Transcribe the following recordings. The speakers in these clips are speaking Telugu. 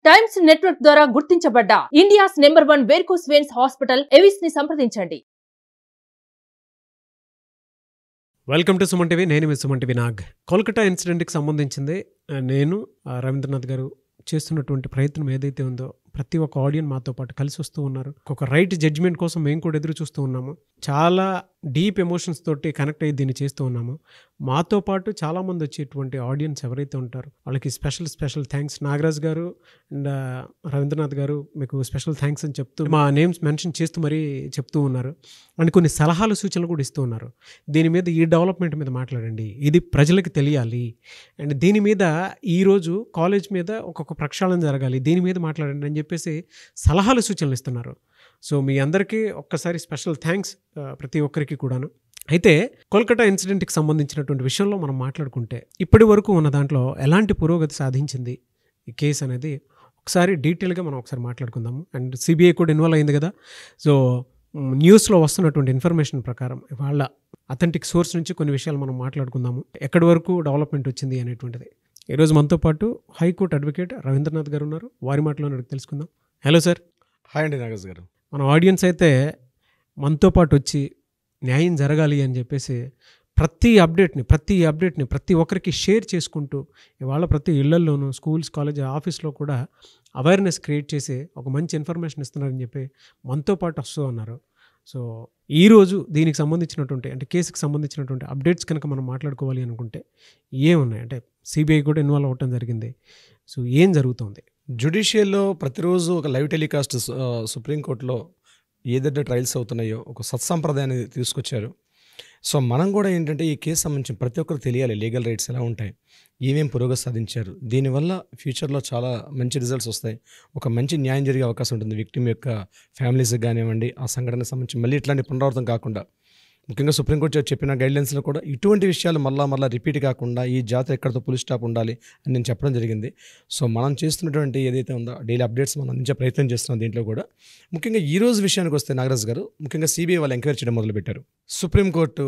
టైమ్స్ నెట్వర్క్ ద్వారా గుర్తించబడ్డ India's #1 varicose veins hospital Avis ని సంప్రదించండి. Welcome to Suman TV. నేను మీ సుమన్ టీవీ నాగ్. కోల్కతా ఇన్సిడెంట్కి సంబంధించింది నేను రవీంద్రనాథ్ గారు చేస్తున్నటువంటి ప్రయత్నం ఏదైతే ఉందో ప్రతి ఒక్క ఆడియన్స్ మాతో పాటు కలిసి వస్తూ ఉన్నారు. ఒక రైట్ జడ్జ్మెంట్ కోసం మేము కూడా ఎదురు చూస్తూ ఉన్నాము. చాలా డీప్ ఎమోషన్స్ తోటి కనెక్ట్ అయ్యి దీన్ని చేస్తూ ఉన్నాము. మాతో పాటు చాలామంది వచ్చేటువంటి ఆడియన్స్ ఎవరైతే ఉంటారో వాళ్ళకి స్పెషల్ థ్యాంక్స్. నాగరాజ్ గారు అండ్ రవీంద్రనాథ్ గారు మీకు స్పెషల్ థ్యాంక్స్ అని చెప్తూ మా నేమ్స్ మెన్షన్ చేస్తూ మరీ చెప్తూ ఉన్నారు. అండ్ కొన్ని సలహాలు సూచనలు కూడా ఇస్తూ ఉన్నారు. దీని మీద ఈ డెవలప్మెంట్ మీద మాట్లాడండి, ఇది ప్రజలకు తెలియాలి, అండ్ దీని మీద ఈరోజు కాలేజ్ మీద ఒక్కొక్క ప్రక్షాళన జరగాలి, దీని మీద మాట్లాడండి అని చెప్పేసి సలహాలు సూచనలు ఇస్తున్నారు. సో మీ అందరికీ ఒక్కసారి స్పెషల్ థ్యాంక్స్ ప్రతి ఒక్కరికి కూడాను. అయితే కోల్కతా ఇన్సిడెంట్కి సంబంధించినటువంటి విషయంలో మనం మాట్లాడుకుంటే ఇప్పటి వరకు ఉన్న దాంట్లో ఎలాంటి పురోగతి సాధించింది ఈ కేసు అనేది ఒకసారి డీటెయిల్గా మనం ఒకసారి మాట్లాడుకుందాము. అండ్ సిబిఐ కూడా ఇన్వాల్వ్ అయింది కదా. సో న్యూస్లో వస్తున్నటువంటి ఇన్ఫర్మేషన్ ప్రకారం వాళ్ళ అథెంటిక్ సోర్స్ నుంచి కొన్ని విషయాలు మనం మాట్లాడుకుందాము. ఎక్కడి వరకు డెవలప్మెంట్ వచ్చింది అనేటువంటిది. ఈరోజు మనతో పాటు హైకోర్టు అడ్వకేట్ రవీంద్రనాథ్ గారు ఉన్నారు. వారి మాటలో తెలుసుకుందాం. Hello sir. హాయ్ అండి నాగరాజ్ గారు. మన ఆడియన్స్ అయితే మనతో పాటు వచ్చి న్యాయం జరగాలి అని చెప్పేసి ప్రతి అప్డేట్ని ప్రతి ఒక్కరికి షేర్ చేసుకుంటూ ఇవాళ ప్రతి ఇళ్లల్లోనూ స్కూల్స్, కాలేజ్, ఆఫీస్లో కూడా అవేర్నెస్ క్రియేట్ చేసి ఒక మంచి ఇన్ఫర్మేషన్ ఇస్తున్నారని చెప్పి మనతో పాటు వస్తూ ఉన్నారు. సో ఈరోజు దీనికి సంబంధించినటువంటి అంటే కేసుకి సంబంధించినటువంటి అప్డేట్స్ కనుక మనం మాట్లాడుకోవాలి అనుకుంటే ఏమున్నాయి అంటే సిబిఐ కూడా ఇన్వాల్వ్ అవ్వటం జరిగింది. సో ఏం జరుగుతుంది? జ్యుడిషియల్లో ప్రతిరోజు ఒక లైవ్ టెలికాస్ట్ సుప్రీంకోర్టులో ఏదైతే ట్రయల్స్ అవుతున్నాయో ఒక సత్సంప్రదాయాన్ని తీసుకొచ్చారు. సో మనం కూడా ఏంటంటే ఈ కేసు సంబంధించి ప్రతి ఒక్కరు తెలియాలి లీగల్ రైట్స్ ఎలా ఉంటాయి, ఏమేమి పురోగతి సాధించారు, దీనివల్ల ఫ్యూచర్లో చాలా మంచి రిజల్ట్స్ వస్తాయి, ఒక మంచి న్యాయం జరిగే అవకాశం ఉంటుంది విక్టిమ్ యొక్క ఫ్యామిలీస్కి కానివ్వండి. ఆ సంఘటనకు సంబంధించి మళ్ళీ ఇట్లాంటి పునరావృతం కాకుండా ముఖ్యంగా సుప్రీంకోర్టు చెప్పిన గైడ్లైన్స్లో కూడా ఇటువంటి విషయాలు మళ్ళా రిపీట్ కాకుండా ఈ జాతర ఎక్కడితో పులి స్టాప్ ఉండాలి అని నేను చెప్పడం జరిగింది. సో మనం చేస్తున్నటువంటి ఏదైతే ఉందో డైలీ అప్డేట్స్ మనం అందించే ప్రయత్నం చేస్తున్నాం. దీంట్లో కూడా ముఖ్యంగా ఈ రోజు విషయానికి వస్తే నాగరాజ్ గారు ముఖ్యంగా సిబిఐ వాళ్ళు ఎంక్వైరీ చేయడం మొదలుపెట్టారు. సుప్రీంకోర్టు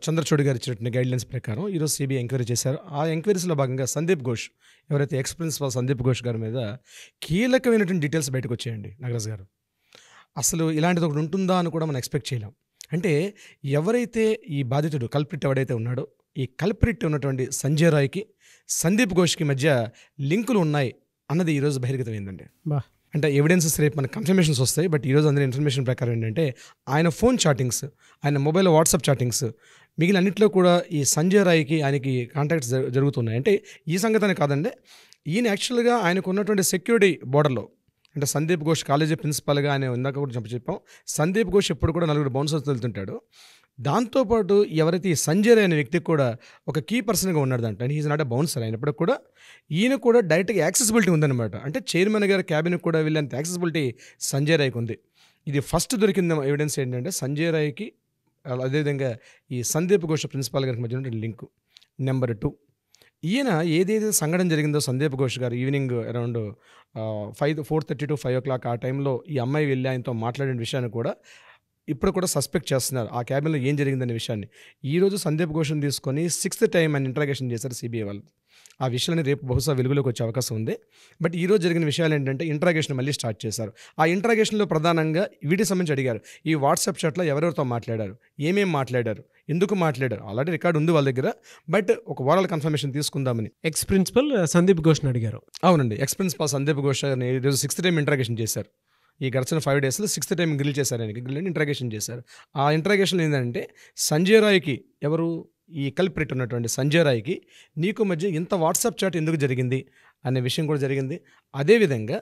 చంద్రచూడ్ గారు ఇచ్చినటువంటి గైడ్లైన్స్ ప్రకారం ఈరోజు సిబిఐ ఎంక్వైరీ చేశారు. ఆ ఎంక్వైరీస్లో భాగంగా సందీప్ ఘోష్ ఎవరైతే ఎక్స్ ప్రిన్సిపల్ సందీప్ ఘోష్ గారి మీద కీలకమైనటువంటి డీటెయిల్స్ బయటకు వచ్చాయండి నాగరాజ్ గారు. అసలు ఇలాంటిది ఒకటి ఉంటుందా అని కూడా మనం ఎక్స్పెక్ట్ చేయలేం. అంటే ఎవరైతే ఈ బాధితుడు కల్ప్రిట్ ఎవడైతే ఉన్నాడో ఈ కల్ప్రిట్ ఉన్నటువంటి సంజయ్ రాయ్కి సందీప్ ఘోష్కి మధ్య లింకులు ఉన్నాయి అన్నది ఈరోజు బహిర్గతమైందండి. అంటే ఎవిడెన్సెస్ రేపు మనకు కన్ఫర్మేషన్స్ వస్తాయి. బట్ ఈరోజు అందరి ఇన్ఫర్మేషన్ ప్రకారం ఏంటంటే ఆయన ఫోన్ చాటింగ్స్, ఆయన మొబైల్ వాట్సాప్ చాటింగ్స్, మిగిలిన అన్నింటిలో కూడా ఈ సంజయ్ రాయ్కి ఆయనకి కాంటాక్ట్స్ జరుగుతున్నాయి. అంటే ఈ సంగతి కాదండి, ఈయన యాక్చువల్గా ఆయనకు ఉన్నటువంటి సెక్యూరిటీ బోర్డర్లో అంటే సందీప్ ఘోష్ కాలేజీ ప్రిన్సిపల్గా ఆయన ఇందాక కూడా చెప్పాం. సందీప్ ఘోష్ ఎప్పుడు కూడా 4 బౌన్సర్స్ వెళ్తుంటాడు. దాంతోపాటు ఎవరైతే ఈ సంజయ్ అనే వ్యక్తికి కూడా ఒక కీ పర్సన్గా ఉన్నాడు దాంట్లో. And is not a bouncer అయినప్పుడు కూడా ఈయన కూడా డైరెక్ట్గా యాక్సెసిబిలిటీ ఉందన్నమాట. అంటే చైర్మన్ గారి క్యాబిన్కి కూడా వెళ్ళేంత యాక్సెసిబిలిటీ సంజయ్ రాయ్కి ఉంది. ఇది ఫస్ట్ దొరికింది ఎవిడెన్స్ ఏంటంటే సంజయ్ రాయ్కి అదేవిధంగా ఈ సందీప్ ఘోష్ ప్రిన్సిపాల్ గారికి మధ్య ఉన్న లింకు. నెంబర్ 2, ఈయన ఏదైతే సంఘటన జరిగిందో సందీప్ ఘోష్ గారు ఈవినింగ్ అరౌండ్ 4:30 to 5 o'clock ఆ టైంలో ఈ అమ్మాయి వెళ్ళి ఆయనతో మాట్లాడిన విషయాన్ని కూడా ఇప్పుడు కూడా సస్పెక్ట్ చేస్తున్నారు. ఆ క్యాబిన్లో ఏం జరిగిందనే విషయాన్ని ఈరోజు సందీప్ ఘోష్ని తీసుకొని 6th time ఆయన ఇంట్రాగేషన్ చేశారు సిబిఐ వాళ్ళు. ఆ విషయాన్ని రేపు బహుశా వెలుగులోకి వచ్చే అవకాశం ఉంది. బట్ ఈరోజు జరిగిన విషయాలు ఏంటంటే ఇంట్రాగేషన్ మళ్ళీ స్టార్ట్ చేశారు. ఆ ఇంట్రాగేషన్లో ప్రధానంగా వీటికి సంబంధించి అడిగారు. ఈ వాట్సాప్ చాట్లో ఎవరెవరితో మాట్లాడారు, ఏమేమి మాట్లాడారు, ఎందుకు మాట్లాడారు, ఆల్రెడీ రికార్డు ఉంది వాళ్ళ దగ్గర. బట్ ఒక ఓవరాల్ కన్ఫర్మేషన్ తీసుకుందామని ఎక్స్ ప్రిన్సిపల్ సందీప్ ఘోష్ని అడిగారు. అవునండి, ఎక్స్ ప్రిన్సిపల్ సందీప్ ఘోష్ గారిని ఈరోజు 6th time ఇంట్రాగేషన్ చేశారు. ఈ గడిచిన 5 daysలో 6th time గ్రిల్ చేశారు. ఆయనకి గ్రిల్ ఇంట్రాగేషన్ చేశారు. ఆ ఇంట్రాగేషన్లో ఏంటంటే సంజయ్ రాయ్కి ఎవరు ఈ కల్ప్రిట్ ఉన్నటువంటి సంజయ్ రాయ్కి నీకు మధ్య ఇంత వాట్సాప్ చాట్ ఎందుకు జరిగింది అనే విషయం కూడా జరిగింది. అదేవిధంగా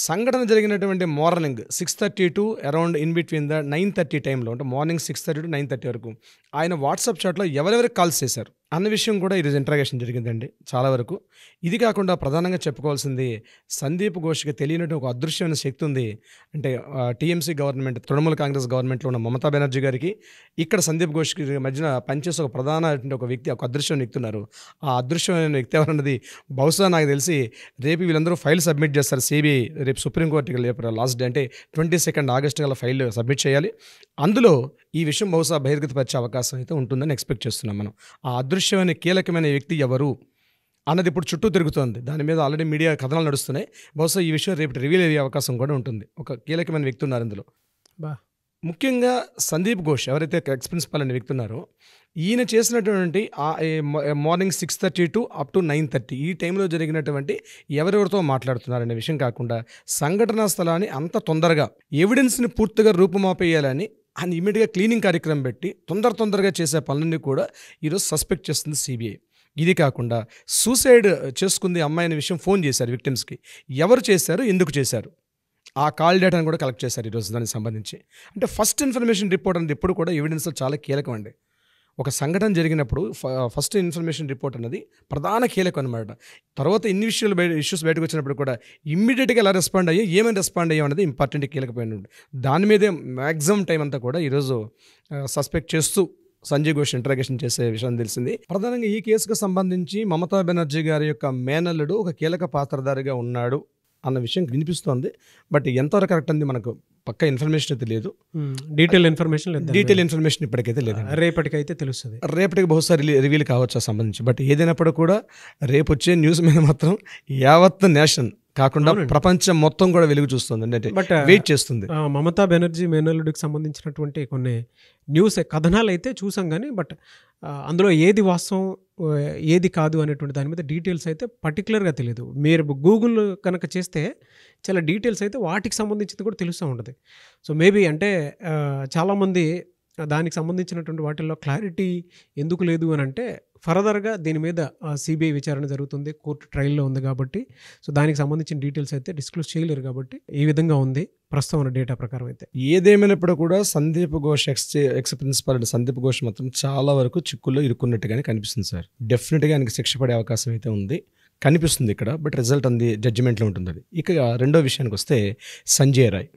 సంఘటన జరిగినటువంటి morning 6:30 to around in between the 9:30 టైంలో అంటే మార్నింగ్ 6:30 to 9:30 వరకు ఆయన వాట్సాప్ చాట్లో ఎవరెవరికి కాల్స్ చేశారు అన్న విషయం కూడా ఈరోజు ఇంట్రాగేషన్ జరిగిందండి చాలా వరకు. ఇది కాకుండా ప్రధానంగా చెప్పుకోవాల్సింది సందీప్ ఘోష్కి తెలియనట్టు ఒక అదృశ్యమైన శక్తి ఉంది. అంటే టీఎంసీ గవర్నమెంట్, తృణమూల్ కాంగ్రెస్ గవర్నమెంట్లో ఉన్న మమతా బెనర్జీ గారికి ఇక్కడ సందీప్ ఘోష్కి మధ్యన పనిచేసే ఒక ప్రధాన ఒక వ్యక్తి, ఒక అదృశ్యమైన వ్యక్తి ఉన్నారు. ఆ అదృశ్యమైన వ్యక్తి ఎవరన్నది బహుశా నాకు తెలిసి రేపు వీళ్ళందరూ ఫైల్ సబ్మిట్ చేస్తారు సిబిఐ. రేపు సుప్రీంకోర్టుకి రేపు లాస్ట్ డే అంటే 22 August గల ఫైల్ సబ్మిట్ చేయాలి. అందులో ఈ విషయం బహుశా బహిర్గతపరిచే అవకాశం అయితే ఉంటుందని ఎక్స్పెక్ట్ చేస్తున్నాం మనం. ఆ అదృశ్యమైన కీలకమైన వ్యక్తి ఎవరు అన్నది ఇప్పుడు చుట్టూ తిరుగుతోంది. దాని మీద ఆల్రెడీ మీడియా కథనాలు నడుస్తున్నాయి. బహుశా ఈ విషయం రేపు రివీల్ అయ్యే అవకాశం కూడా ఉంటుంది. ఒక కీలకమైన వ్యక్తి ఉన్నారు ఇందులో. బా ముఖ్యంగా సందీప్ ఘోష్ ఎవరైతే ఎక్స్ ప్రిన్సిపాల్ అనే వ్యక్తి ఉన్నారో, ఈయన చేసినటువంటి మార్నింగ్ 6:30 టు అప్ టు 9:30 ఈ టైంలో జరిగినటువంటి ఎవరెవరితో మాట్లాడుతున్నారనే విషయం కాకుండా సంఘటనా స్థలాన్ని అంత తొందరగా ఎవిడెన్స్ని పూర్తిగా రూపుమాపేయాలని ఆయన ఇమీడియట్గా క్లీనింగ్ కార్యక్రమం పెట్టి తొందరగా చేసే పనులన్నీ కూడా ఈరోజు సస్పెక్ట్ చేస్తుంది సిబిఐ. ఇది కాకుండా సూసైడ్ చేసుకుంది అమ్మాయి అనే విషయం ఫోన్ చేశారు విక్టిమ్స్కి. ఎవరు చేశారు, ఎందుకు చేశారు, ఆ కాల్ డేటాను కూడా కలెక్ట్ చేశారు ఈరోజు దానికి సంబంధించి. అంటే ఫస్ట్ ఇన్ఫర్మేషన్ రిపోర్ట్ అనేది ఎప్పుడు కూడా ఎవిడెన్స్లో చాలా కీలకం అండి. ఒక సంఘటన జరిగినప్పుడు ఫస్ట్ ఇన్ఫర్మేషన్ రిపోర్ట్ అనేది ప్రధాన కీలకం అనమాట. తర్వాత ఇన్ని ఇష్యూస్ బయటకు వచ్చినప్పుడు కూడా ఇమ్మీడియట్గా ఎలా రెస్పాండ్ అయ్యో, ఏమైనా రెస్పాండ్ అయ్యో అనేది ఇంపార్టెంట్ కీలకమైన. దాని మీదే మ్యాక్సిమం టైం అంతా కూడా ఈరోజు సస్పెక్ట్ చేస్తూ సంజయ్ ఘోష్ ఇంటరాగేషన్ చేసే విషయం తెలిసింది. ప్రధానంగా ఈ కేసుకు సంబంధించి మమతా బెనర్జీ గారి యొక్క మేనల్లుడు ఒక కీలక పాత్రధారిగా ఉన్నాడు అన్న విషయం వినిపిస్తోంది. బట్ ఎంతవరకు కరెక్ట్ అంది మనకు పక్కా ఇన్ఫర్మేషన్ అయితే లేదు. డీటెయిల్ ఇన్ఫర్మేషన్ ఇప్పటికైతే లేదు. రేపటికైతే తెలుస్తుంది. రేపటికి బహుశా రివీల్ కావచ్చు సంబంధించి. బట్ ఏదైనప్పుడు కూడా రేపు వచ్చే న్యూస్ మీద మాత్రం యావత్ నేషన్ కాకుండా ప్రపంచం మొత్తం కూడా వెలుగు చూస్తుంది, అంటే వెయిట్ చేస్తుంది. మమతా బెనర్జీ మేనల్లుడికి సంబంధించినటువంటి కొన్ని న్యూస్ కథనాలు అయితే చూసాం కానీ, బట్ అందులో ఏది వాస్తవం ఏది కాదు అనేటువంటి దాని మీద డీటెయిల్స్ అయితే పర్టికులర్గా తెలియదు. మీరు గూగుల్ కనుక చేస్తే చాలా డీటెయిల్స్ అయితే వాటికి సంబంధించింది కూడా తెలుస్తూ ఉంటుంది. సో మేబీ అంటే చాలామంది దానికి సంబంధించినటువంటి వాటిల్లో క్లారిటీ ఎందుకు లేదు అని అంటే, ఫర్దర్గా దీని మీద సిబిఐ విచారణ జరుగుతుంది, కోర్టు ట్రయల్లో ఉంది కాబట్టి, సో దానికి సంబంధించిన డీటెయిల్స్ అయితే డిస్క్లోజ్ చేయలేరు కాబట్టి ఈ విధంగా ఉంది ప్రస్తుతం ఉన్న డేటా ప్రకారం అయితే. ఏదేమైనప్పుడు కూడా సందీప్ ఘోష్ ఎక్స్ ప్రిన్సిపల్ సందీప్ ఘోష్ మాత్రం చాలా వరకు చిక్కుల్లో ఇరుక్కున్నట్టుగానే కనిపిస్తుంది సార్. డెఫినెట్గా ఆయనకి శిక్ష పడే అవకాశం అయితే ఉంది కనిపిస్తుంది ఇక్కడ. బట్ రిజల్ట్ అంది జడ్జిమెంట్లో ఉంటుంది అది. ఇక రెండో విషయానికి వస్తే సంజయ్ రాయ్,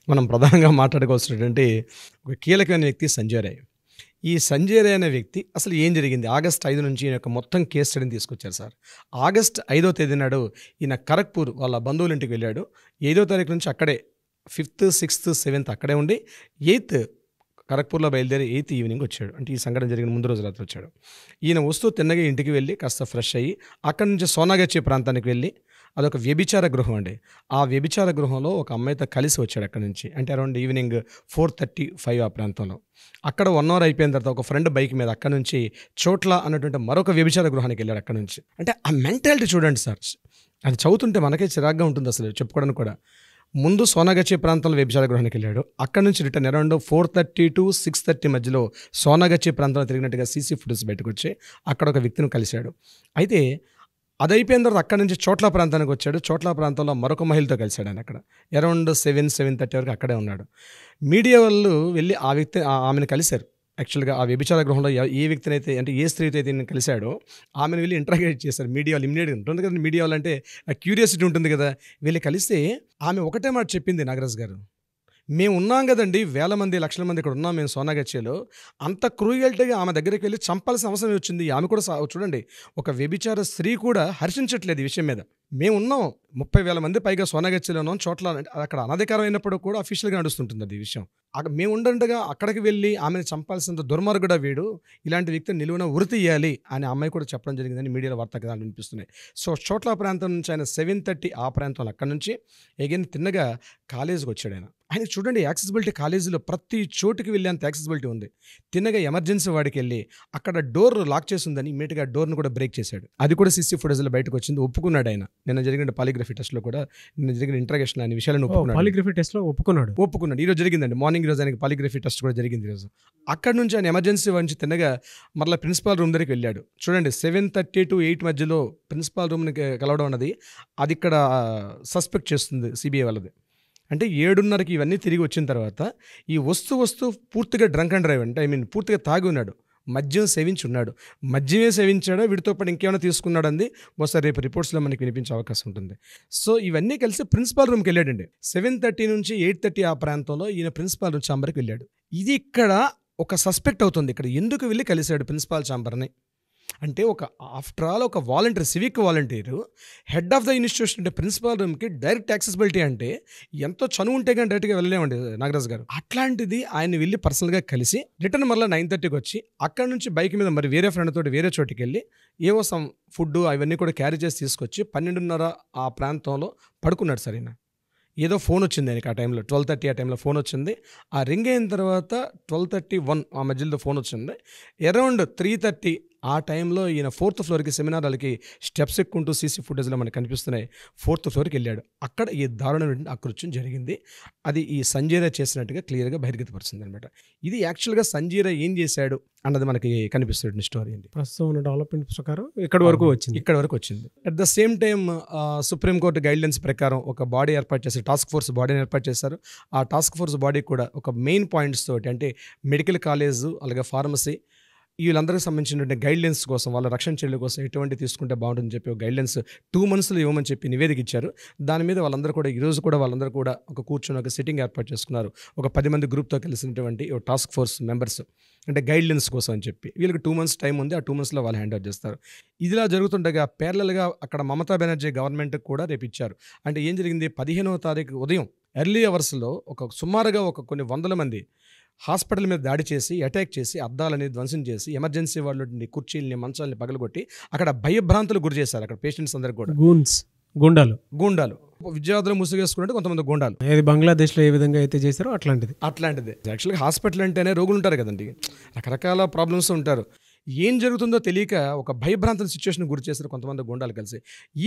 మనం ప్రధానంగా మాట్లాడుకోవాల్సినటువంటి ఒక కీలకమైన వ్యక్తి సంజయ్ రాయ్. ఈ సంజయ్ రాయ్ అనే వ్యక్తి అసలు ఏం జరిగింది, ఆగస్ట్ 5 నుంచి ఈయన యొక్క మొత్తం కేసు స్టడీని తీసుకొచ్చారు సార్. ఆగస్ట్ 5వ తేదీ నాడు ఈయన ఖరగ్పూర్ వాళ్ళ బంధువుల ఇంటికి వెళ్ళాడు. 5వ తారీఖు నుంచి అక్కడే 5th, 6th, 7th అక్కడే ఉండి 8th ఖరగ్పూర్లో బయలుదేరి 8th ఈవినింగ్ వచ్చాడు. అంటే ఈ సంఘటన జరిగిన ముందు రోజు రాత్రి వచ్చాడు. ఈయన వస్తూ తిన్నగా ఇంటికి వెళ్ళి కాస్త ఫ్రెష్ అయ్యి అక్కడి నుంచి సోనాగచ్చి ప్రాంతానికి వెళ్ళి, అదొక వ్యభిచార గృహం అండి. ఆ వ్యభిచార గృహంలో ఒక అమ్మాయితో కలిసి వచ్చాడు అక్కడి నుంచి. అంటే అరౌండ్ ఈవినింగ్ 4:35 ఆ ప్రాంతంలో. అక్కడ 1 hour అయిపోయిన తర్వాత ఒక ఫ్రెండ్ బైక్ మీద అక్కడ నుంచి చోట్ల అన్నటువంటి మరొక వ్యభిచార గృహానికి వెళ్ళాడు అక్కడ నుంచి. అంటే ఆ మెంటాలిటీ చూడండి సార్, అది చదువుతుంటే మనకే చిరాగ్గా ఉంటుంది అసలు చెప్పుకోవడానికి కూడా. ముందు సోనాగచ్చి ప్రాంతంలో వ్యభిచార గృహానికి వెళ్ళాడు. అక్కడ నుంచి రిటర్న్ అరౌండ్ 4:30 to 6:30 మధ్యలో సోనాగచ్చి ప్రాంతంలో తిరిగినట్టుగా సీసీ ఫుటేజ్ బయటకు వచ్చి అక్కడ ఒక వ్యక్తిని కలిశాడు. అయితే అది అయిపోయిన తర్వాత అక్కడ నుంచి చోట్ల ప్రాంతానికి వచ్చాడు. చోట్ల ప్రాంతంలో మరొక మహిళతో కలిశాడు ఆయన. అక్కడ అరౌండ్ 7:30 వరకు అక్కడే ఉన్నాడు. మీడియా వాళ్ళు వెళ్ళి ఆమెను కలిశారు. యాక్చువల్గా ఆ వ్యభిచార గృహంలో ఏ వ్యక్తినైతే, అంటే ఏ స్త్రీతో అయితే నేను కలిశాడో ఆమెను వెళ్ళి ఇంటరాగేట్ చేశారు. మీడియా వాళ్ళు ఇమ్మీడియట్గా ఉంటుంది కదా, మీడియా వాళ్ళు అంటే క్యూరియాసిటీ ఉంటుంది కదా. వెళ్ళి కలిస్తే ఆమె ఒకటే మాట చెప్పింది, నాగరాజ్ గారు, మేము ఉన్నాం కదండి, వేల మంది లక్షల మంది ఇక్కడ ఉన్నాం మేము సోనాగచ్చిలో, అంత క్రూయల్టీగా ఆమె దగ్గరికి వెళ్ళి చంపాల్సిన అవసరం వచ్చింది. ఆమె కూడా చూడండి, ఒక వ్యభిచార స్త్రీ కూడా హర్షించట్లేదు ఈ విషయం మీద. మేము ఉన్నాం 30,000 మంది పైగా సోనాగచ్చిలో ఉన్నాం, చోట్ల అక్కడ అనధికారం అయినప్పుడు కూడా అఫీషియల్గా నడుస్తుంటుంది అది విషయం. మేము ఉండగా అక్కడికి వెళ్ళి ఆమెను చంపాల్సినంత దుర్మార్గుడా వీడు, ఇలాంటి వ్యక్తిని నిలువున ఉరి తీయాలి అని అమ్మాయి కూడా చెప్పడం జరిగిందని మీడియాలో వార్తాకథనాలు వినిపిస్తున్నాయి. సో చోట్ల ప్రాంతం నుంచి ఆయన 7:30 ఆ ప్రాంతంలో అక్కడ నుంచి ఎగైన్ తిన్నగా కాలేజీకి వచ్చాడు ఆయన. ఆయన చూడండి యాక్సెసిబిలిటీ కాలేజీలో ప్రతి చోటుకి వెళ్ళేంత యాక్సెసిబిలిటీ ఉంది. తిన్నగా ఎమర్జెన్సీ వాడికి వెళ్ళి అక్కడ డోర్ లాక్ చేసి ఉందని ఇమీడియట్గా డోర్ను కూడా బ్రేక్ చేశాడు. అది కూడా సీసీ ఫుటేజ్లో బయటకు వచ్చింది. ఒప్పుకున్నాడు ఆయన. నిన్న జరిగిన పాలిగ్రఫీ టెస్ట్లో కూడా, నిన్న జరిగిన ఇంటరాగేషన్ అనే విషయాలను ఒప్పుకున్నాడు. పాలిగ్రఫీ టెస్ట్లో ఒప్పుకున్నాడు. ఈరోజు జరిగిందండి, మార్నింగ్ రోజు ఆయనకి పాలిగ్రఫీ టెస్ట్ కూడా జరిగింది ఈరోజు. అక్కడ నుంచి ఆయన ఎమర్జెన్సీ నుంచి తిన్నగా మరలా ప్రిన్సిపాల్ రూమ్ దగ్గరికి వెళ్ళాడు. చూడండి 7:30 to 8 మధ్యలో ప్రిన్సిపాల్ రూమ్ని కలవడం అన్నది అది ఇక్కడ సస్పెక్ట్ చేస్తుంది సిబిఐ వాళ్ళది. అంటే 7:30కి ఇవన్నీ తిరిగి వచ్చిన తర్వాత ఈ వస్తూ పూర్తిగా డ్రంక్ అండ్ డ్రైవ్, అంటే పూర్తిగా తాగి ఉన్నాడు, మద్యం సేవించి ఉన్నాడు. మద్యమే సేవించాడో వీటితో పాటు ఇంకేమైనా తీసుకున్నాడు అంది బహుశా రేపు రిపోర్ట్స్లో మనకి వినిపించే అవకాశం ఉంటుంది. సో ఇవన్నీ కలిసి ప్రిన్సిపాల్ రూమ్కి వెళ్ళాడండి. 7:30 నుంచి 8:30 ఆ ప్రాంతంలో ఈయన ప్రిన్సిపాల్ రూమ్ ఛాంబర్కి వెళ్ళాడు. ఇది ఇక్కడ ఒక సస్పెక్ట్ అవుతుంది. ఇక్కడ ఎందుకు వెళ్ళి కలిశాడు ప్రిన్సిపాల్ ఛాంబర్ని, అంటే ఆఫ్టర్ ఆల్ ఒక volunteer, civic volunteer head of the institution అంటే ప్రిన్సిపాల్ రూమ్కి డైరెక్ట్ యాక్సెసిబిలిటీ అంటే ఎంతో చనువు ఉంటే కానీ డైరెక్ట్గా వెళ్ళలేమండి నాగరాజ్ గారు. అట్లాంటిది ఆయన వెళ్ళి పర్సనల్గా కలిసి రిటర్న్ మళ్ళీ 9:30కి వచ్చి అక్కడ నుంచి బైక్ మీద మరి వేరే ఫ్రెండ్ తోటి వేరే చోటికి వెళ్ళి ఏవో సమ్ ఫుడ్ అవన్నీ కూడా క్యారీ చేసి తీసుకొచ్చి 12:30 ఆ ప్రాంతంలో పడుకున్నాడు సార్. ఈయన ఏదో ఫోన్ వచ్చింది ఆయనకి ఆ టైంలో 12:30 ఆ టైంలో ఫోన్ వచ్చింది. ఆ రింగ్ అయిన తర్వాత 12:31 ఆ మధ్యలో ఫోన్ వచ్చింది. అరౌండ్ 3:30 ఆ టైంలో ఈయన 4th ఫ్లోర్కి సెమినార్ హాల్కి స్టెప్స్ ఎక్కుంటూ సీసీ ఫుటేజ్లో మనకు కనిపిస్తున్నాయి 4th ఫ్లోర్కి వెళ్ళాడు. అక్కడ ఈ దారుణమైన అకృత్యం జరిగింది. అది ఈ సంజయ్ చేసినట్టుగా క్లియర్గా బహిర్గతపరిచింది అనమాట. ఇది యాక్చువల్గా సంజయ్ ఏం చేశాడు అన్నది మనకి కనిపిస్తుంది స్టోరీ అండి. ప్రస్తుతం ఉన్న డెవలప్మెంట్ ప్రకారం ఇక్కడ వరకు వచ్చింది. At the same time supreme court guidelines ప్రకారం ఒక బాడీ ఏర్పాటు చేశారు, టాస్క్ ఫోర్స్ బాడీని ఏర్పాటు చేశారు. ఆ టాస్క్ ఫోర్స్ బాడీ కూడా ఒక మెయిన్ పాయింట్స్ తోటి అంటే మెడికల్ కాలేజ్ అలాగే ఫార్మసీ వీళ్ళందరికీ సంబంధించిన గైడ్లైన్స్ కోసం, వాళ్ళ రక్షణ చర్యల కోసం ఎటువంటి తీసుకుంటే బాగుంటుందని చెప్పి ఒక గైడ్లైన్స్ 2 monthsలో ఇవ్వమని చెప్పి నివేదిక ఇచ్చారు. దాని మీద వాళ్ళందరూ కూడా ఈరోజు కూడా వాళ్ళందరూ కూడా ఒక కూర్చొని ఒక సిట్టింగ్ ఏర్పాటు చేసుకున్నారు. ఒక 10 మంది గ్రూప్తో కలిసినటువంటి ఒక టాస్క్ ఫోర్స్ మెంబర్స్ అంటే గైడ్లైన్స్ కోసం అని చెప్పి. వీళ్ళకి 2 months టైం ఉంది. ఆ 2 monthsలో వాళ్ళు హ్యాండ్ ఓవర్ చేస్తారు. ఇదిలా జరుగుతుండగా ప్యారలల్గా అక్కడ మమతా బెనర్జీ గవర్నమెంట్కి కూడా రేపు ఇచ్చారు. అంటే ఏం జరిగింది, 15వ తారీఖు ఉదయం ఎర్లీ అవర్స్లో సుమారుగా కొన్ని వందల మంది హాస్పిటల్ మీద దాడి చేసి అటాక్ చేసి అద్దాలని ధ్వంసం చేసి ఎమర్జెన్సీ వాళ్ళని కుర్చీలని మంచాలని పగలగొట్టి అక్కడ భయభ్రాంతులు గురి చేశారు. అక్కడ పేషెంట్స్ అందరికి కూడా గూండాలు విద్యార్థులు ముసుగేసుకున్నట్టు కొంతమంది గూండాలు బంగ్లాదేశ్లో ఏ విధంగా అయితే చేశారో అట్లాంటిది. యాక్చువల్గా హాస్పిటల్ అంటేనే రోగులు ఉంటారు కదండి, రకరకాల ప్రాబ్లమ్స్ ఉంటారు. ఏం జరుగుతుందో తెలియక ఒక భయభ్రాంతుల సిచ్యువేషన్ గురి చేశారు కొంతమంది గుండాలు కలిసి.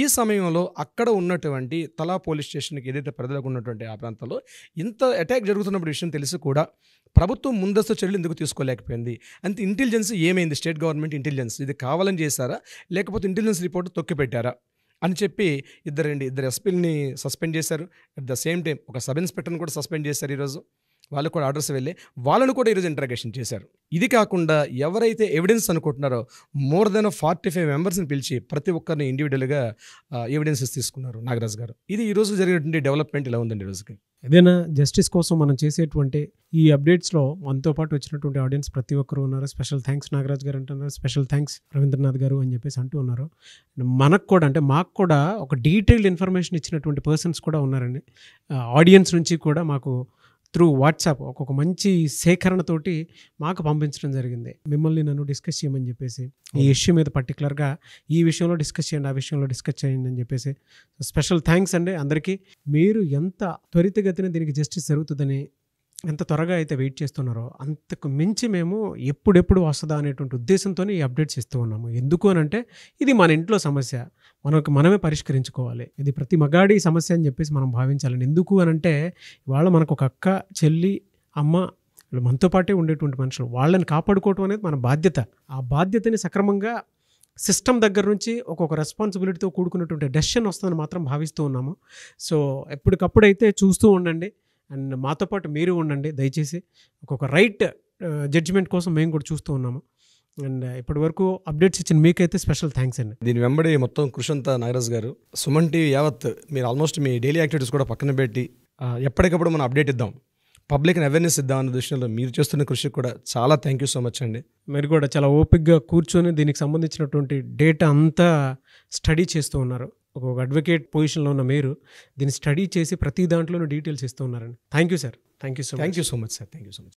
ఈ సమయంలో అక్కడ ఉన్నటువంటి తలా పోలీస్ స్టేషన్కి ఏదైతే పరిధిలోకి ఉన్నటువంటి ఆ ప్రాంతంలో ఇంత అటాక్ జరుగుతున్నప్పుడు విషయం తెలిసి కూడా ప్రభుత్వం ముందస్తు చర్యలు ఎందుకు తీసుకోలేకపోయింది? అంతే ఇంటెలిజెన్స్ ఏమైంది? స్టేట్ గవర్నమెంట్ ఇంటెలిజెన్స్ ఇది కావాలని చేశారా లేకపోతే ఇంటెలిజెన్స్ రిపోర్ట్ తొక్కిపెట్టారా అని చెప్పి ఇద్దరు ఎస్పీలని సస్పెండ్ చేశారు. అట్ ద సేమ్ టైం ఒక సబ్ ఇన్స్పెక్టర్ని కూడా సస్పెండ్ చేశారు. ఈరోజు వాళ్ళు కూడా ఆర్డర్స్ వెళ్ళి వాళ్ళను కూడా ఈరోజు ఇంటరాగేషన్ చేశారు. ఇది కాకుండా ఎవరైతే ఎవిడెన్స్ అనుకుంటున్నారో మోర్ దెన్ 45 మెంబర్స్ని పిలిచి ప్రతి ఒక్కరిని ఇండివిజువల్గా ఎవిడెన్సెస్ తీసుకున్నారు నాగరాజ్ గారు. ఇది ఈరోజు జరిగినటువంటి డెవలప్మెంట్ ఇలా ఉందండి. రోజుకి ఏదైనా జస్టిస్ కోసం మనం చేసేటువంటి ఈ అప్డేట్స్లో మనతో పాటు వచ్చినటువంటి ఆడియన్స్ ప్రతి ఒక్కరు ఉన్నారు. స్పెషల్ థ్యాంక్స్ నాగరాజ్ గారు అంటున్నారు, స్పెషల్ థ్యాంక్స్ రవీంద్రనాథ్ గారు అని చెప్పేసి అంటూ ఉన్నారు. మనకు కూడా అంటే మాకు కూడా ఒక డీటెయిల్డ్ ఇన్ఫర్మేషన్ ఇచ్చినటువంటి పర్సన్స్ కూడా ఉన్నారండి. ఆడియన్స్ నుంచి కూడా మాకు త్రూ వాట్సాప్ ఒక్కొక్క మంచి సేకరణతోటి మాకు పంపించడం జరిగింది. మిమ్మల్ని నన్ను డిస్కస్ చేయమని చెప్పేసి ఈ ఇష్యూ మీద పర్టికులర్గా ఈ విషయంలో డిస్కస్ చేయండి, ఆ విషయంలో డిస్కస్ చేయండి అని చెప్పేసి స్పెషల్ థ్యాంక్స్ అండి అందరికీ. మీరు ఎంత త్వరితగతిన దీనికి జస్టిస్ జరుగుతుందని ఎంత త్వరగా అయితే వెయిట్ చేస్తున్నారో అంతకు మించి మేము ఎప్పుడెప్పుడు వస్తుందా అనేటువంటి ఉద్దేశంతో ఈ అప్డేట్స్ ఇస్తూ ఉన్నాము. ఎందుకు అని అంటే ఇది మన ఇంట్లో సమస్య, మనమే పరిష్కరించుకోవాలి. ఇది ప్రతి మగాడి సమస్య అని చెప్పేసి మనం భావించాలండి. ఎందుకు అని అంటే ఇవాళ మనకు ఒక అక్క, చెల్లి, అమ్మ మనతో పాటే ఉండేటువంటి మనుషులు, వాళ్ళని కాపాడుకోవటం అనేది మన బాధ్యత. ఆ బాధ్యతని సక్రమంగా సిస్టమ్ దగ్గర నుంచి ఒక్కొక్క రెస్పాన్సిబిలిటీతో కూడుకున్నటువంటి డెసిషన్ వస్తుందని మాత్రం భావిస్తూ ఉన్నాము. సో ఎప్పటికప్పుడైతే చూస్తూ ఉండండి అండ్ మాతో పాటు మీరు ఉండండి దయచేసి. ఒక్కొక్క రైట్ జడ్జిమెంట్ కోసం మేము కూడా చూస్తూ ఉన్నాము. అండ్ ఇప్పటి వరకు అప్డేట్స్ ఇచ్చిన మీకైతే స్పెషల్ థ్యాంక్స్ అండి. దీని వెంబడి మొత్తం కృషి అంతా నాగరాజ్ గారు, సుమన్ టీవీ యావత్ మీరు ఆల్మోస్ట్ మీ డైలీ యాక్టివిటీస్ కూడా పక్కన పెట్టి ఎప్పటికప్పుడు మనం అప్డేట్ ఇద్దాం, పబ్లిక్ని అవేర్నెస్ ఇద్దాం అన్న దృష్టిలో మీరు చేస్తున్న కృషికి కూడా చాలా థ్యాంక్ యూ సో మచ్ అండి. మీరు కూడా చాలా ఓపిక్గా కూర్చొని దీనికి సంబంధించినటువంటి డేటా అంతా స్టడీ చేస్తూ ఉన్నారు. ఒక అడ్వకేట్ పొజిషన్లో ఉన్న మీరు దీన్ని స్టడీ చేసి ప్రతి దాంట్లోనూ డీటెయిల్స్ ఇస్తూ ఉన్నారండి. Thank you sir. Thank you so much sir. Thank you so much.